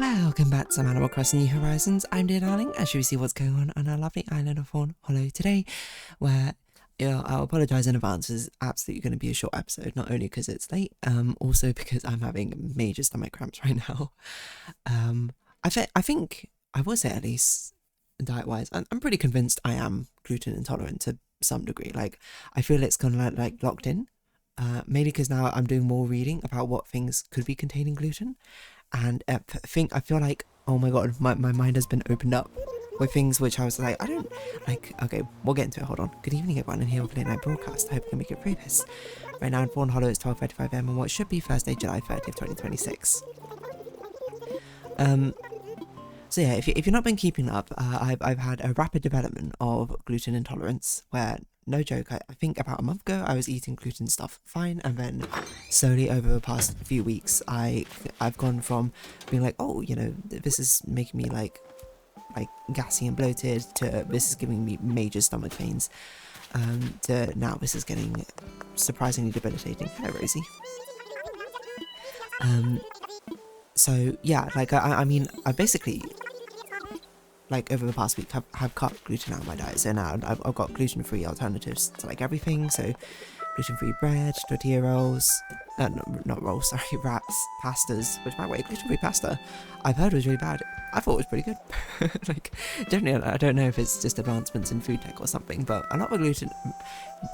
Welcome back to some Animal Crossing New Horizons. I'm dear darling, as you see what's going on our lovely island of Fawnhallow today, where I'll apologise in advance, it's absolutely going to be a short episode, not only because it's late, also because I'm having major stomach cramps right now. I think, I will say at least, diet-wise, I'm pretty convinced I am gluten intolerant to some degree. Like, I feel it's kind of like locked in, mainly because now I'm doing more reading about what things could be containing gluten. And I feel like, oh my god, my mind has been opened up with things which I was like, I don't like. Okay, we'll get into it. Hold on. Good evening, everyone, and here with Late Night Broadcast. I hope you can make it through this. Right now in Fawnhallow, it's 12:35 am on what should be Thursday, July 30th, 2026. So yeah, if you've not been keeping up, I've had a rapid development of gluten intolerance where, no joke, I think about a month ago I was eating gluten stuff fine, and then slowly over the past few weeks I've gone from being like, oh, you know, this is making me like gassy and bloated, to this is giving me major stomach pains, to now this is getting surprisingly debilitating. Hello, Rosie. So yeah, like I mean, I basically, like, over the past week have cut gluten out of my diet, so now I've got gluten-free alternatives to like everything. So gluten-free bread, tortilla rolls, not rolls, sorry, wraps, pastas, which, by the way, gluten-free pasta I've heard was really bad. I thought it was pretty good. Like, definitely, I don't know if it's just advancements in food tech or something, but a lot of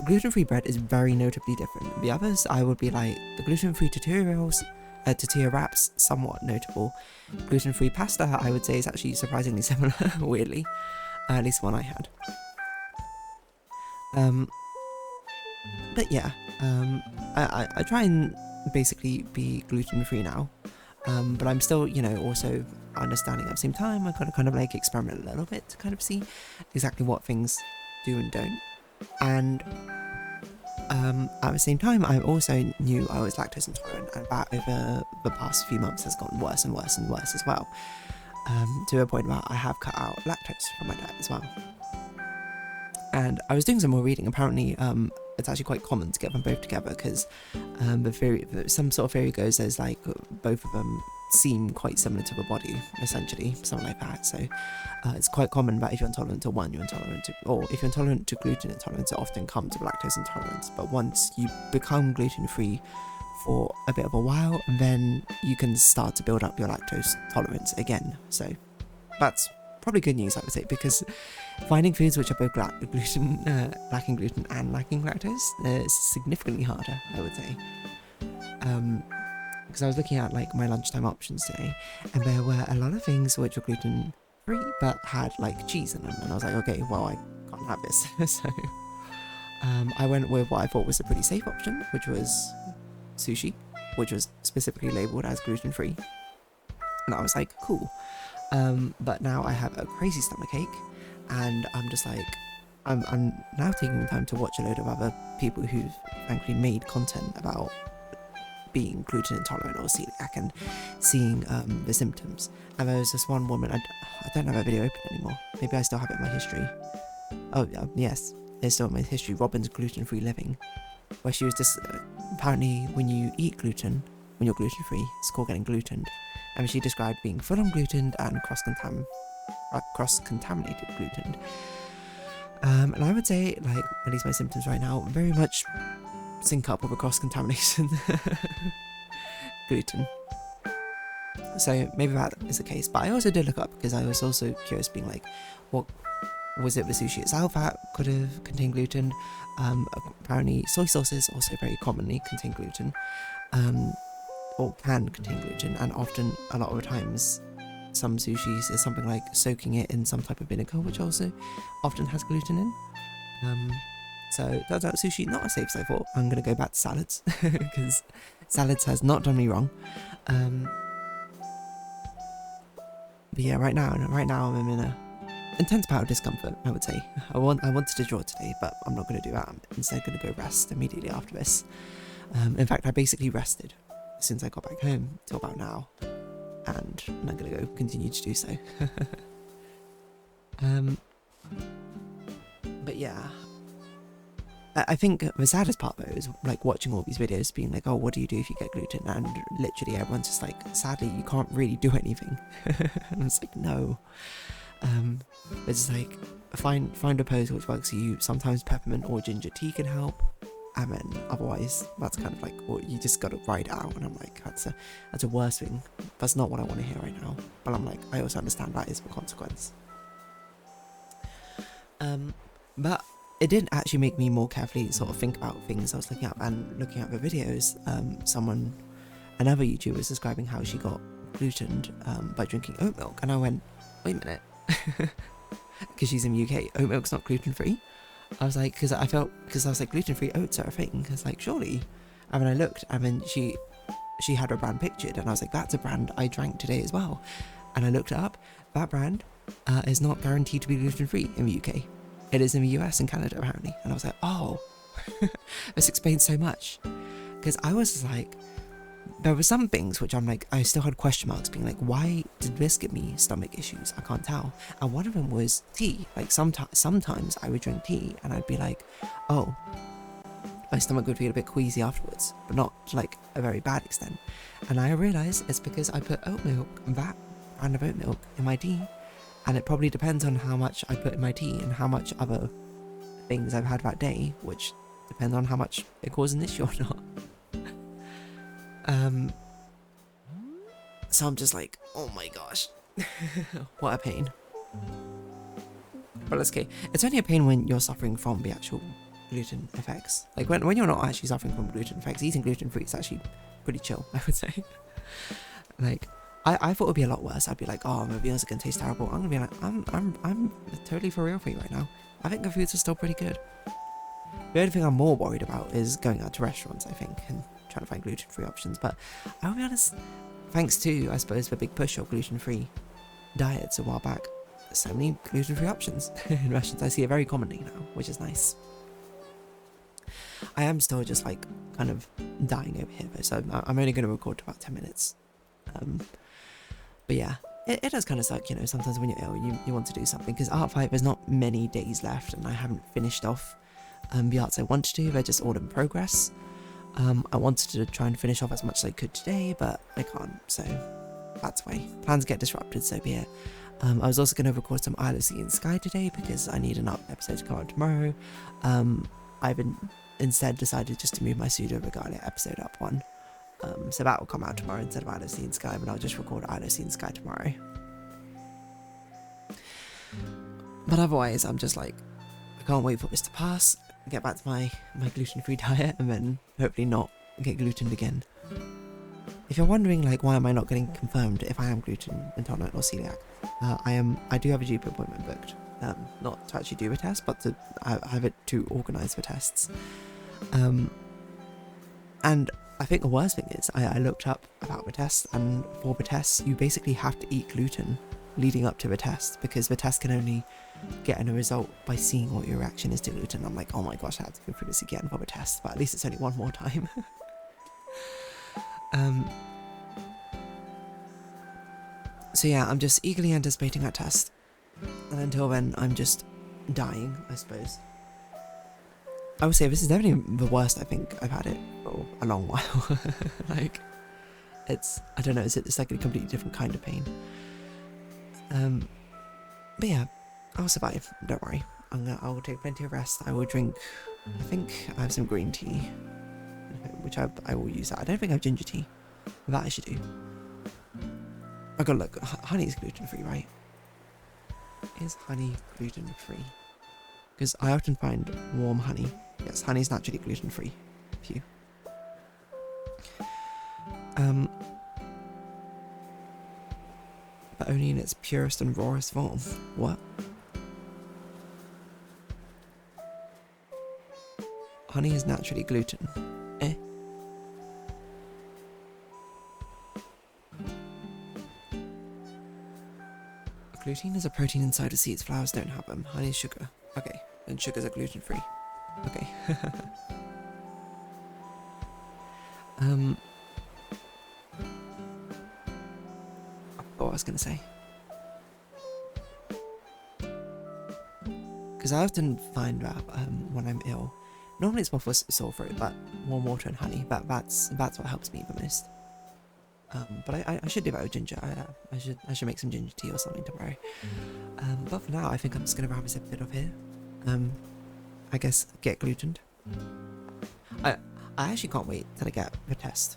gluten-free bread is very notably different. The others, I would be like, the gluten-free tortilla rolls, tortilla wraps, somewhat notable. Gluten-free pasta, I would say, is actually surprisingly similar, weirdly. At least one I had. But yeah, I try and basically be gluten-free now. But I'm still, you know, also understanding at the same time. I gotta kind of like experiment a little bit to kind of see exactly what things do and don't. And at the same time, I also knew I was lactose intolerant, and that over the past few months has gotten worse and worse and worse as well, to a point where I have cut out lactose from my diet as well. And I was doing some more reading. Apparently, it's actually quite common to get them both together, because some sort of theory goes there's like both of them seem quite similar to the body, essentially, something like that. So it's quite common that if you're intolerant to one, you're intolerant to, or if you're intolerant to gluten intolerance, it often comes with lactose intolerance. But once you become gluten-free for a bit of a while, then you can start to build up your lactose tolerance again. So that's probably good news, I would say, because finding foods which are both lacking gluten and lacking lactose is significantly harder, I would say. Because I was looking at like my lunchtime options today, and there were a lot of things which were gluten free but had like cheese in them, and I was like, okay, well, I can't have this. So I went with what I thought was a pretty safe option, which was sushi, which was specifically labelled as gluten free, and I was like, cool. But now I have a crazy stomachache, and I'm just like, I'm now taking the time to watch a load of other people who've thankfully made content about being gluten intolerant or celiac, and seeing the symptoms. And there was this one woman, I don't have her video open anymore, maybe I still have it in my history. Oh yes, it's still in my history, Robin's gluten-free living, where she was just, apparently when you eat gluten, when you're gluten-free, it's called getting glutened. And she described being full-on glutened and cross-contaminated glutened. And I would say, like, at least my symptoms right now very much sync up with a cross-contamination gluten. So maybe that is the case. But I also did look up, because I was also curious, being like, what was it the sushi itself that could have contained gluten? Apparently soy sauces also very commonly contain gluten, or can contain gluten, and often, a lot of the times, some sushis is something like soaking it in some type of vinegar, which also often has gluten in. So turns out sushi not as safe as I thought. I'm gonna go back to salads, because salads has not done me wrong. But yeah, right now I'm in a intense bout of discomfort, I would say. I wanted to draw today, but I'm not gonna do that. I'm instead gonna go rest immediately after this. In fact, I basically rested since I got back home till about now, and I'm gonna go continue to do so. But yeah, I think the saddest part though is like watching all these videos being like, oh, what do you do if you get gluten? And literally everyone's just like, sadly, you can't really do anything. And it's like, no. It's like, find a pose which works for you. Sometimes peppermint or ginger tea can help. And then otherwise, that's kind of like, well, you just got to ride it out. And I'm like, that's a worse thing. That's not what I want to hear right now. But I'm like, I also understand that is the consequence. But it did actually make me more carefully sort of think about things I was looking at, and looking at the videos. Another YouTuber was describing how she got glutened by drinking oat milk, and I went, wait a minute, because she's in the UK, oat milk's not gluten free. I was like, because I was like, gluten free oats are a thing, because like surely, and then I looked, and then she had her brand pictured, and I was like, that's a brand I drank today as well, and I looked it up. That brand is not guaranteed to be gluten free in the UK. It is in the US and Canada apparently. And I was like, oh, this explains so much. Because I was like, there were some things which I'm like, I still had question marks, being like, why did this give me stomach issues? I can't tell. And one of them was tea. Like sometimes I would drink tea and I'd be like, oh, my stomach would feel a bit queasy afterwards, but not to like a very bad extent. And I realised it's because I put oat milk, that brand of oat milk, in my tea. And it probably depends on how much I put in my tea and how much other things I've had that day, which depends on how much it causes an issue or not. So I'm just like, oh my gosh, what a pain. But that's okay. It's only a pain when you're suffering from the actual gluten effects. Like when you're not actually suffering from gluten effects, eating gluten free is actually pretty chill, I would say. Like, I thought it would be a lot worse. I'd be like, oh, my meals are going to taste terrible. I'm going to be like, I'm totally for real for you right now. I think the foods are still pretty good. The only thing I'm more worried about is going out to restaurants, I think, and trying to find gluten-free options. But I'll be honest, thanks to, I suppose, the big push of gluten-free diets a while back, there's so many gluten-free options in restaurants. I see it very commonly now, which is nice. I am still just like kind of dying over here though, so I'm only going to record about 10 minutes. But yeah, it does kind of suck, you know, sometimes when you're ill, you want to do something, because Art 5, there's not many days left, and I haven't finished off the arts I wanted to, they're just all in progress. I wanted to try and finish off as much as I could today, but I can't, so that's why. Plans get disrupted, so be it. I was also going to record some Isle of Sea and Sky today, because I need an episode to come out tomorrow. I've instead decided just to move my Pseudo Regalia episode up one. So that will come out tomorrow instead of Isle of Sea and Sky, but I'll just record Isle of Sea and Sky tomorrow. But otherwise, I'm just like, I can't wait for this to pass, get back to my gluten-free diet, and then hopefully not get glutened again. If you're wondering, like, why am I not getting confirmed if I am gluten intolerant or celiac, I do have a GP appointment booked, not to actually do a test, but to have it to organise the tests. And I think the worst thing is, I looked up about the tests, and for the tests, you basically have to eat gluten leading up to the test, because the test can only get a result by seeing what your reaction is to gluten. I'm like, oh my gosh, I have to go through this again for the test, but at least it's only one more time. So yeah, I'm just eagerly anticipating that test, and until then, I'm just dying, I suppose. I would say this is definitely the worst I think I've had it for a long while. Like, I don't know, it's like a completely different kind of pain. But yeah, I'll survive, don't worry. I will take plenty of rest. I will drink, I think I have some green tea, which I will use that. I don't think I have ginger tea. That I should do. I gotta look, honey is gluten free, right? Is honey gluten free? Because I often find warm honey. Yes, honey is naturally gluten free. Phew. But only in its purest and rawest form. What? Honey is naturally gluten. Eh? Gluten is a protein inside of seeds. Flowers don't have them. Honey is sugar. Okay, and sugars are gluten free. Okay. What was I gonna say? Because I often find that when I'm ill, Normally it's more for sore throat, but warm water and honey. That's what helps me the most. But I should do that with ginger. I should make some ginger tea or something tomorrow. But for now, I think I'm just gonna wrap this episode off here. I guess get glutened. I actually can't wait till I get the test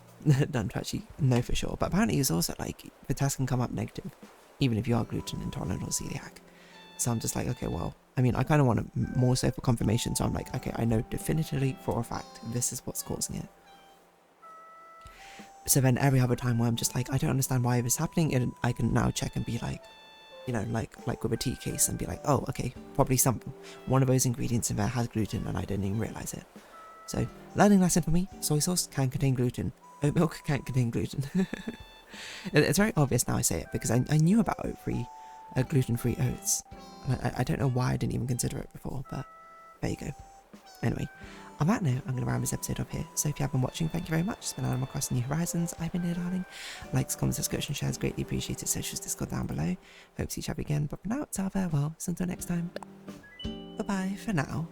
done to actually know for sure. But apparently it's also like the test can come up negative, even if you are gluten intolerant or celiac. So I'm just like, okay, well, I mean, I kind of want it more so for confirmation. So I'm like, okay, I know definitively for a fact this is what's causing it. So then every other time where I'm just like, I don't understand why this is happening, and I can now check and be like, you know, like with a tea case and be like, oh, okay, probably one of those ingredients in there has gluten and I didn't even realize it. So, learning lesson for me, soy sauce can contain gluten. Oat milk can't contain gluten. It's very obvious now I say it, because I knew about oat-free, gluten-free oats. I don't know why I didn't even consider it before, but there you go. Anyway, on that note, I'm going to round this episode off here. So if you have been watching, thank you very much. It's been Animal Crossing New Horizons. I've been here, darling. Likes, comments, subscription, shares, greatly appreciated. Socials, Discord down below. Hope to see each other again. But for now, it's our farewell. So until next time, bye-bye for now.